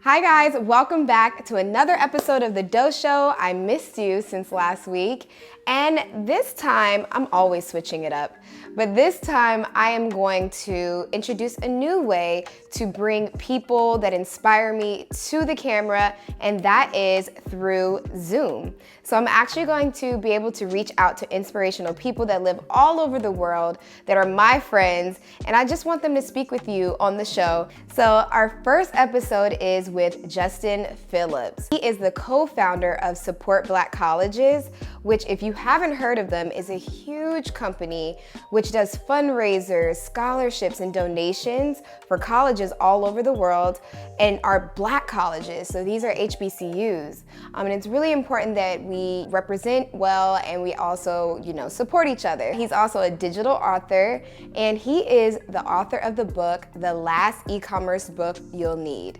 Hi guys, welcome back to another episode of The Dough Show. I missed you since last week, and this time I'm always switching it up. But this time I am going to introduce a new way to bring people that inspire me to the camera, and that is through Zoom. So I'm actually going to be able to reach out to inspirational people that live all over the world that are my friends, and I just want them to speak with you on the show. So our first episode is with Justin Phillips. He is the co-founder of Support Black Colleges, which, if you haven't heard of them, is a huge company which does fundraisers, scholarships, and donations for colleges all over the world, and are Black colleges. So these are HBCUs. And it's really important that we represent well and we also, support each other. He's also a digital author, and he is the author of the book, The Last E-Commerce Book You'll Need.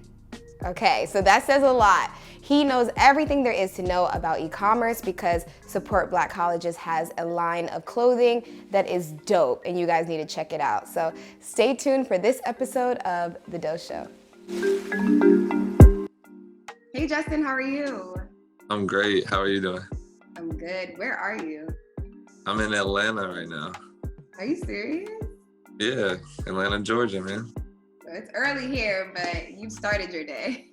Okay, so that says a lot. He knows everything there is to know about e-commerce because Support Black Colleges has a line of clothing that is dope, and you guys need to check it out. So stay tuned for this episode of The Dough Show. Hey Justin, how are you? I'm great. How are you doing? I'm good. Where are you? I'm in Atlanta right now. Are you serious? Yeah, Atlanta, Georgia, man. It's early here, but you've started your day.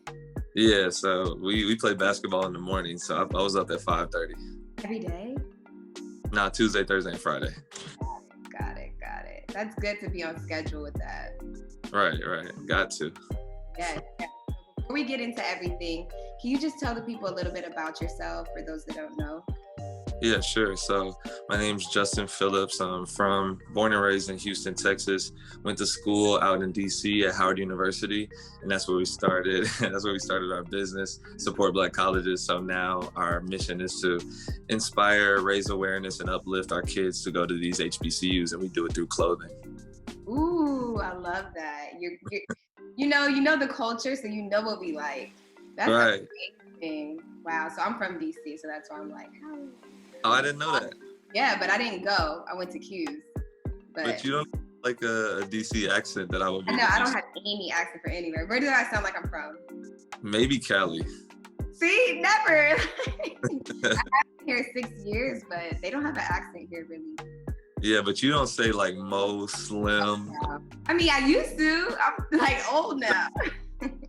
Yeah, so we play basketball in the morning, so I was up at 5:30. Every day? Nah, Tuesday, Thursday, and Friday. Got it. That's good to be on schedule with that. Right. Got to. Yeah. Before we get into everything, can you just tell the people a little bit about yourself for those that don't know? Yeah, sure. So my name's Justin Phillips. I'm born and raised in Houston, Texas. Went to school out in DC at Howard University, and that's where we started. That's where we started our business, Support Black Colleges. So now our mission is to inspire, raise awareness, and uplift our kids to go to these HBCUs, and we do it through clothing. Ooh, I love that. You know the culture, so you know what we like. That's right. Amazing. Wow. So I'm from DC, so that's why I'm like, Oh, I didn't know that. Yeah, but I didn't go. I went to Q's. But you don't like a DC accent that I would be. No, I don't have any accent for anywhere. Where do I sound like I'm from? Maybe Cali. See, never. I've been here 6 years, but they don't have an accent here really. Yeah, but you don't say like Mo, Slim. I mean, I used to. I'm like old now.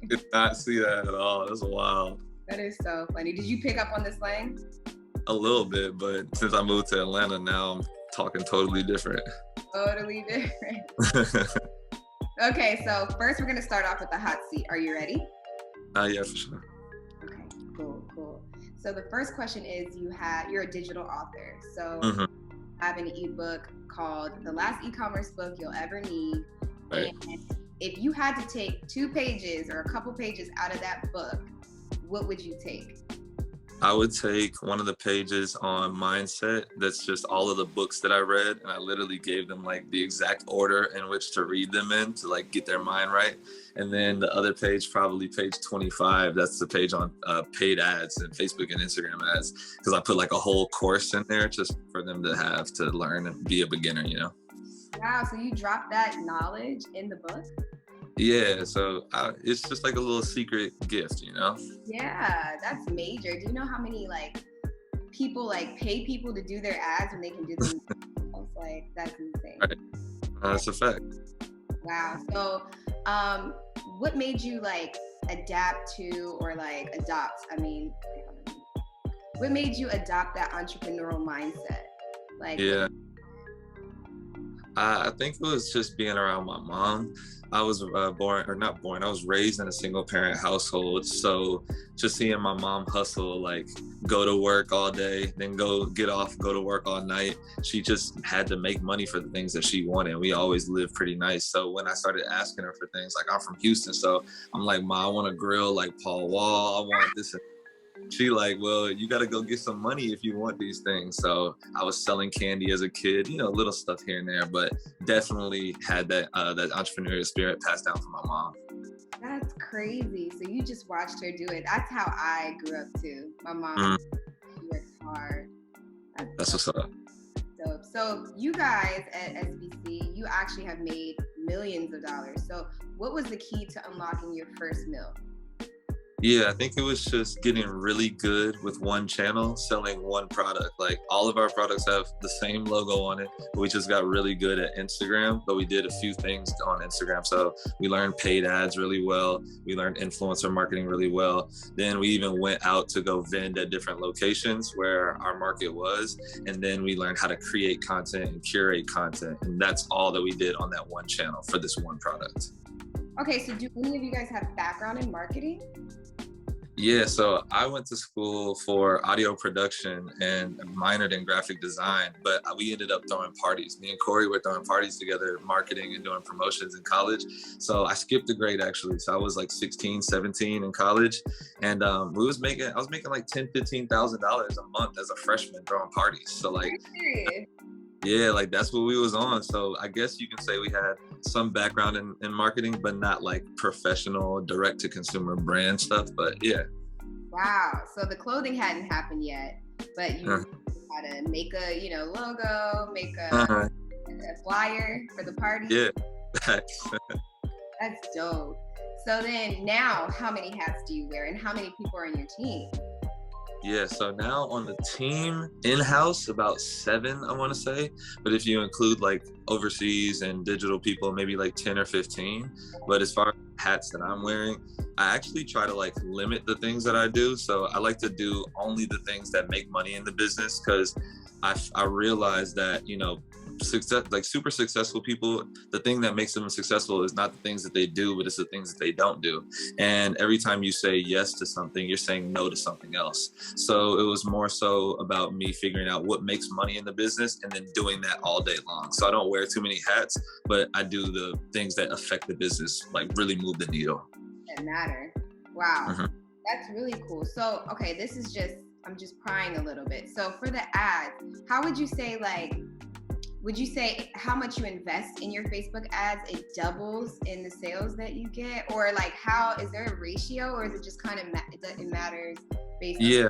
Did not see that at all. That's wild. That is so funny. Did you pick up on the slang? A little bit, but since I moved to Atlanta, now I'm talking totally different. Totally different. Okay, so first we're gonna start off with the hot seat. Are you ready? Yeah, for sure. Okay, cool. So the first question is, you're a digital author. So you have an ebook called The Last E-Commerce Book You'll Ever Need. Right. And if you had to take 2 pages or a couple pages out of that book, what would you take? I would take one of the pages on mindset. That's just all of the books that I read, and I literally gave them like the exact order in which to read them in to like get their mind right. And then the other page, probably page 25, that's the page on paid ads and Facebook and Instagram ads, because I put like a whole course in there just for them to have to learn and be a beginner, Wow, so you dropped that knowledge in the book? Yeah, so it's just like a little secret gift, Yeah, that's major. Do you know how many people pay people to do their ads when they can do them? Like, that's insane. Right. That's a fact. Wow. So, what made you adapt to or adopt? What made you adopt that entrepreneurial mindset? Yeah. I think it was just being around my mom. I was I was raised in a single parent household. So just seeing my mom hustle, go to work all day, then get off, go to work all night. She just had to make money for the things that she wanted. We always lived pretty nice. So when I started asking her for things, I'm from Houston. So I'm like, Ma, I want a grill like Paul Wall. I want this. She well, you got to go get some money if you want these things. So I was selling candy as a kid, little stuff here and there, but definitely had that entrepreneurial spirit passed down from my mom. That's crazy. So you just watched her do it. That's how I grew up too. My mom, she worked hard. That's what's up. Dope. So you guys at SBC, you actually have made millions of dollars. So what was the key to unlocking your first mill? Yeah, I think it was just getting really good with one channel, selling one product. Like all of our products have the same logo on it. We just got really good at Instagram, but we did a few things on Instagram. So we learned paid ads really well. We learned influencer marketing really well. Then we even went out to go vend at different locations where our market was. And then we learned how to create content and curate content. And that's all that we did on that one channel for this one product. Okay, so do any of you guys have background in marketing? Yeah, so I went to school for audio production and minored in graphic design, but we ended up throwing parties. Me and Corey were throwing parties together, marketing and doing promotions in college. So I skipped a grade actually. So I was like 16, 17 in college. And I was making like $10,000, $15,000 a month as a freshman throwing parties. So like, yeah, like that's what we was on. So I guess you can say we had some background in marketing, but not like professional direct to consumer brand stuff. But yeah. Wow. So the clothing hadn't happened yet, but you had to make a, logo, make a flyer for the party. Yeah. That's dope. So then now how many hats do you wear and how many people are in your team? Yeah, so now on the team in-house, about 7, I want to say. But if you include like overseas and digital people, maybe like 10 or 15. But as far as hats that I'm wearing, I actually try to like limit the things that I do. So I like to do only the things that make money in the business, because I realize that, success, like super successful people, the thing that makes them successful is not the things that they do, but it's the things that they don't do. And every time you say yes to something, you're saying no to something else. So it was more so about me figuring out what makes money in the business and then doing that all day long. So I don't wear too many hats, but I do the things that affect the business, like really move the needle. That matter. Wow. That's really cool. So, okay, I'm just prying a little bit. So for the ads, how would you say would you say how much you invest in your Facebook ads, it doubles in the sales that you get? Or like is there a ratio, or is it just kind of, it matters based on? Yeah.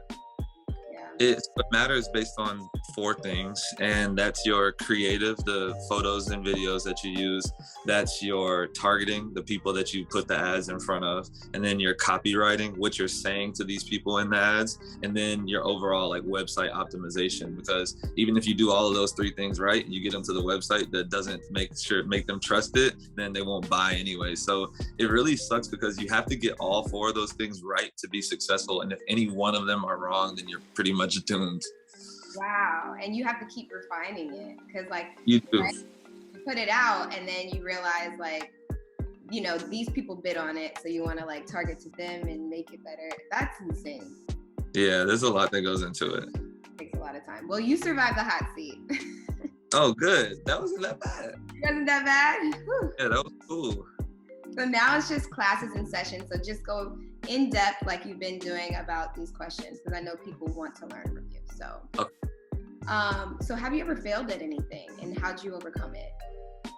It matters based on 4 things, and that's your creative, the photos and videos that you use. That's your targeting, the people that you put the ads in front of, and then your copywriting, what you're saying to these people in the ads, and then your overall like website optimization. Because even if you do all of those 3 things right, and you get them to the website that doesn't make them trust it, then they won't buy anyway. So it really sucks because you have to get all 4 of those things right to be successful. And if any one of them are wrong, then you're pretty much doomed. Wow. And you have to keep refining it, because you do. Right, you put it out and then you realize these people bid on it, so you want to target to them and make it better. That's insane. Yeah, there's a lot that goes into it. It takes a lot of time. Well, you survived the hot seat. Oh, good. That wasn't that bad. It wasn't that bad? Whew. Yeah, that was cool. So now it's just classes and sessions. So just go in depth like you've been doing about these questions, because I know people want to learn from you. So, so have you ever failed at anything, and how'd you overcome it?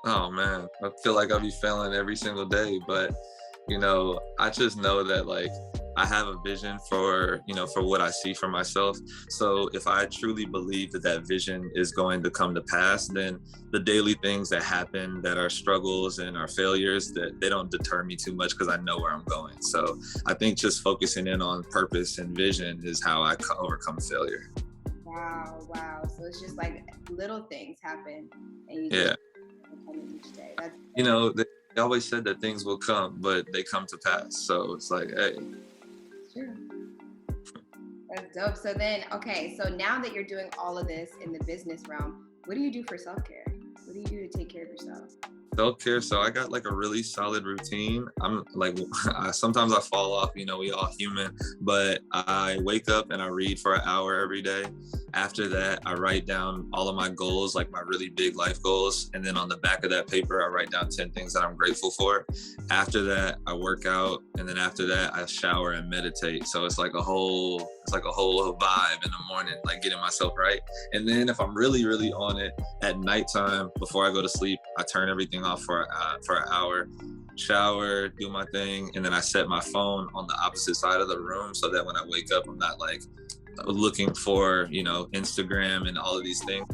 Oh man, I feel like I'll be failing every single day, but I just know that I have a vision for what I see for myself. So if I truly believe that vision is going to come to pass, then the daily things that happen that are struggles and are failures, that they don't deter me too much, because I know where I'm going. So I think just focusing in on purpose and vision is how I overcome failure. Wow. So it's just little things happen, and you just overcome each day. They always said that things will come, but they come to pass. So it's like, hey. Sure. That's dope. So then, so now that you're doing all of this in the business realm, what do you do for self-care? What do you do to take care of yourself? Self-care, so I got a really solid routine. I'm sometimes I fall off, we all human, but I wake up and I read for an hour every day. After that, I write down all of my goals, my really big life goals. And then on the back of that paper, I write down 10 things that I'm grateful for. After that, I work out. And then after that, I shower and meditate. So it's like a whole vibe in the morning, getting myself right. And then if I'm really, really on it at nighttime, before I go to sleep, I turn everything off for an hour, shower, do my thing. And then I set my phone on the opposite side of the room, so that when I wake up, I'm not looking for Instagram and all of these things,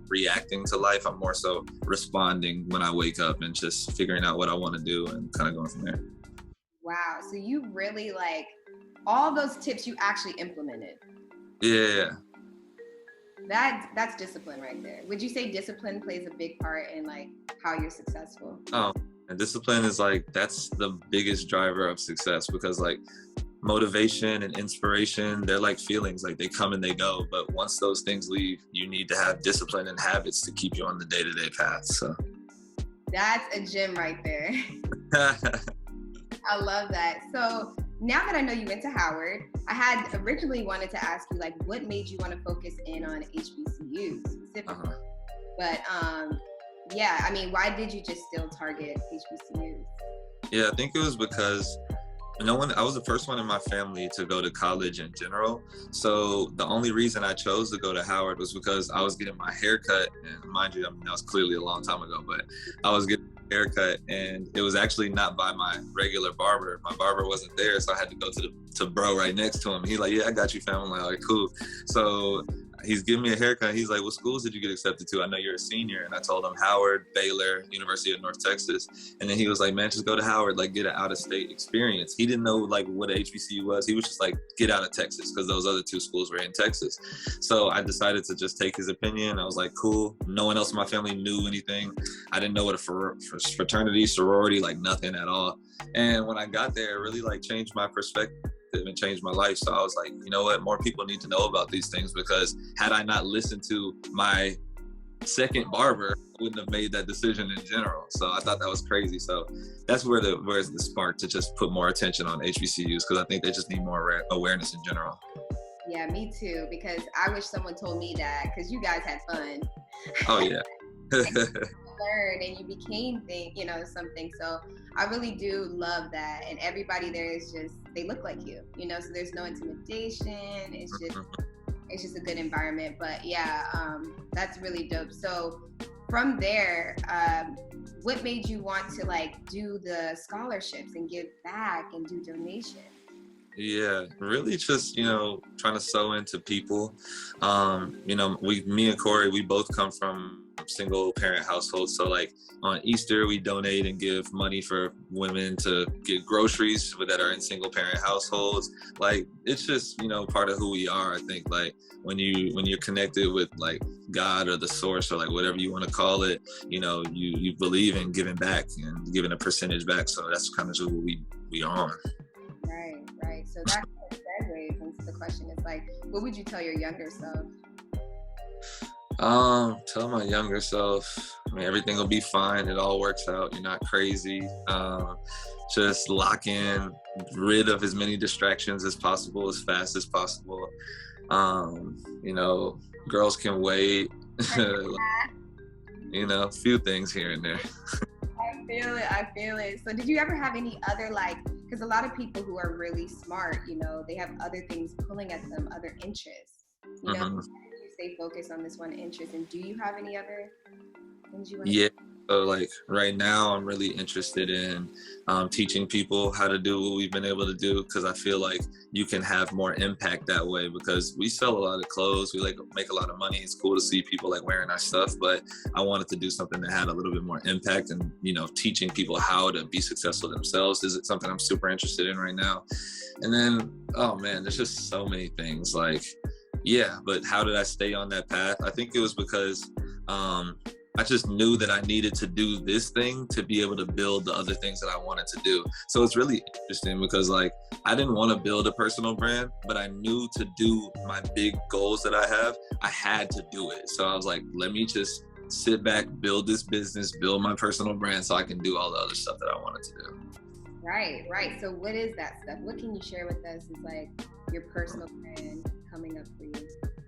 reacting to life. I'm more so responding when I wake up and just figuring out what I want to do and kind of going from there. Wow. So you really all those tips you actually implemented. Yeah. That's discipline right there. Would you say discipline plays a big part in like how you're successful? And discipline is like, that's the biggest driver of success, because like motivation and inspiration, they're like feelings, like they come and they go. But once those things leave, you need to have discipline and habits to keep you on the day-to-day path. So that's a gem right there. I love that. So now that I know you went to Howard, I had originally wanted to ask you, like, what made you want to focus in on HBCUs specifically? But yeah, I mean, why did you just still target HBCUs? Yeah, I think it was because I was the first one in my family to go to college in general. So the only reason I chose to go to Howard was because I was getting my hair cut. And mind you, I mean, that was clearly a long time ago, but I was getting a haircut, and it was actually not by my regular barber. My barber wasn't there, so I had to go to bro right next to him. He's like, yeah, I got you, fam. I'm like, all right, cool. So he's giving me a haircut. He's like, what schools did you get accepted to? I know you're a senior. And I told him Howard, Baylor, University of North Texas. And then he was like, man, just go to Howard, like get an out-of-state experience. He didn't know like what a HBCU was. He was just like, get out of Texas, because those other two schools were in Texas. So I decided to just take his opinion. I was like, cool. No one else in my family knew anything. I didn't know what a fraternity, sorority, like nothing at all. And when I got there, it really like changed my perspective and changed my life. So I was like, you know what, more people need to know about these things, because had I not listened to my second barber, I wouldn't have made that decision in general. So I thought that was crazy. So that's where's the spark to just put more attention on HBCUs, because I think they just need more awareness in general. Yeah, me too, because I wish someone told me that, because you guys had fun. Oh yeah. Learned and you became something. So I really do love that. And everybody there is just, they look like you, so there's no intimidation. It's just a good environment. But yeah, that's really dope. So from there, what made you want to like do the scholarships and give back and do donations? Yeah, really just, trying to sew into people. Me and Corey, we both come from single parent households. So like on Easter, we donate and give money for women to get groceries that are in single parent households. Like, it's just, part of who we are. I think like when you're connected with like God or the source or like whatever you want to call it, you believe in giving back and giving a percentage back. So that's kind of who we are. Right. So that kind of segues into the question. It's like, what would you tell your younger self? Tell my younger self, I mean, everything will be fine. It all works out. You're not crazy. Just lock in, rid of as many distractions as possible, as fast as possible. Girls can wait. A few things here and there. I feel it. So did you ever have any other, because a lot of people who are really smart, they have other things pulling at them, other interests, How do you stay focused on this one interest? And do you have any other things you want to do? So like right now, I'm really interested in teaching people how to do what we've been able to do, because I feel like you can have more impact that way, because we sell a lot of clothes, we make a lot of money. It's cool to see people like wearing our stuff, but I wanted to do something that had a little bit more impact, and teaching people how to be successful themselves is something I'm super interested in right now. And then, oh man, there's just so many things but how did I stay on that path? I think it was because I just knew that I needed to do this thing to be able to build the other things that I wanted to do. So it's really interesting because I didn't want to build a personal brand, but I knew to do my big goals that I have, I had to do it. So I was like, let me just sit back, build this business, build my personal brand so I can do all the other stuff that I wanted to do. Right. So what is that stuff? What can you share with us is your personal brand coming up for you?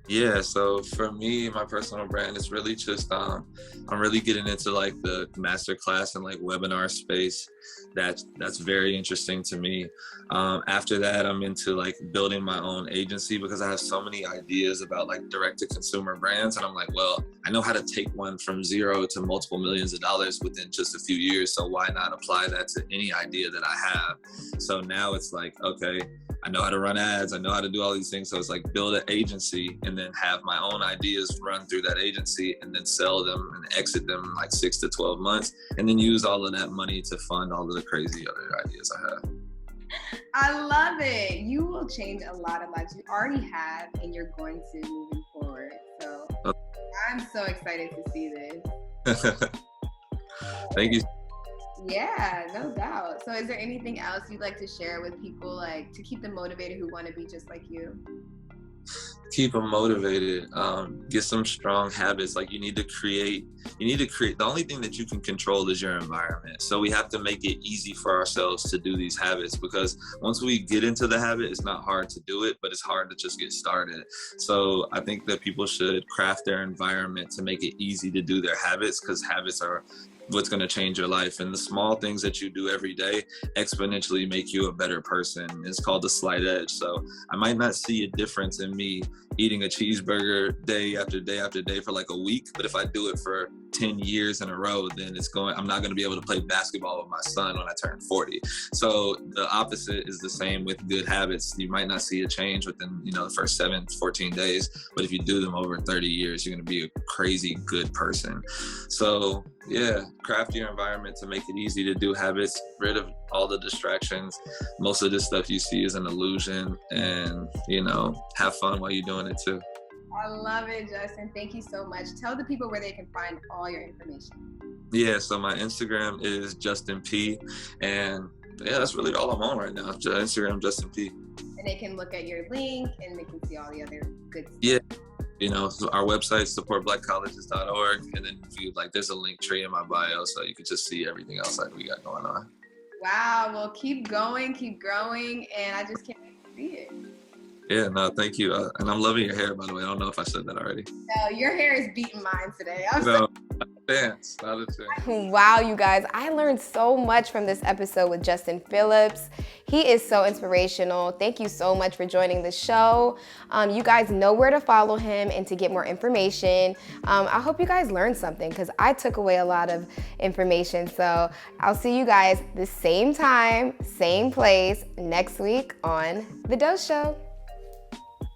Yeah, so for me, my personal brand is really just, I'm really getting into the masterclass and webinar space. That's very interesting to me. After that, I'm into building my own agency because I have so many ideas about direct to consumer brands. And I'm like, well, I know how to take one from zero to multiple millions of dollars within just a few years. So why not apply that to any idea that I have? So now it's okay, I know how to run ads. I know how to do all these things. So it's build an agency and then have my own ideas run through that agency and then sell them and exit them in 6 to 12 months. And then use all of that money to fund all of the crazy other ideas I have. I love it. You will will change a lot of lives. You already have, and you're going to moving forward. So I'm so excited to see this. Thank you. Yeah, no doubt. So is there anything else you'd like to share with people, like to keep them motivated who want to be just like you? Keep them motivated. Get some strong habits. Like you need to create, the only thing that you can control is your environment. So we have to make it easy for ourselves to do these habits, because once we get into the habit, it's not hard to do it, but it's hard to just get started. So I think that people should craft their environment to make it easy to do their habits, because habits are what's going to change your life. And the small things that you do every day exponentially make you a better person. It's called the slight edge. So I might not see a difference in me eating a cheeseburger day after day after day for like a week, but if I do it for 10 years in a row, then I'm not going to be able to play basketball with my son when I turn 40. So the opposite is the same with good habits. You might not see a change within, the first 14 days, but if you do them over 30 years, you're going to be a crazy good person. So yeah, craft your environment to make it easy to do habits, rid of all the distractions. Most of this stuff you see is an illusion, and, have fun while you're doing it too. I love it, Justin. Thank you so much. Tell the people where they can find all your information. Yeah, so my Instagram is Justin P, and yeah, that's really all I'm on right now. Instagram, Justin P. And they can look at your link and they can see all the other good stuff. Yeah. So our website, supportblackcolleges.org, and then there's a link tree in my bio, so you can just see everything else that we got going on. Wow, well, keep going, keep growing, and I just can't wait to see it. Yeah, no, thank you. And I'm loving your hair, by the way. I don't know if I said that already. No, your hair is beating mine today. Not a chance. Wow, you guys, I learned so much from this episode with Justin Phillips. He is so inspirational. Thank you so much for joining the show. You guys know where to follow him and to get more information. I hope you guys learned something, because I took away a lot of information. So I'll see you guys the same time, same place next week on The Dose Show.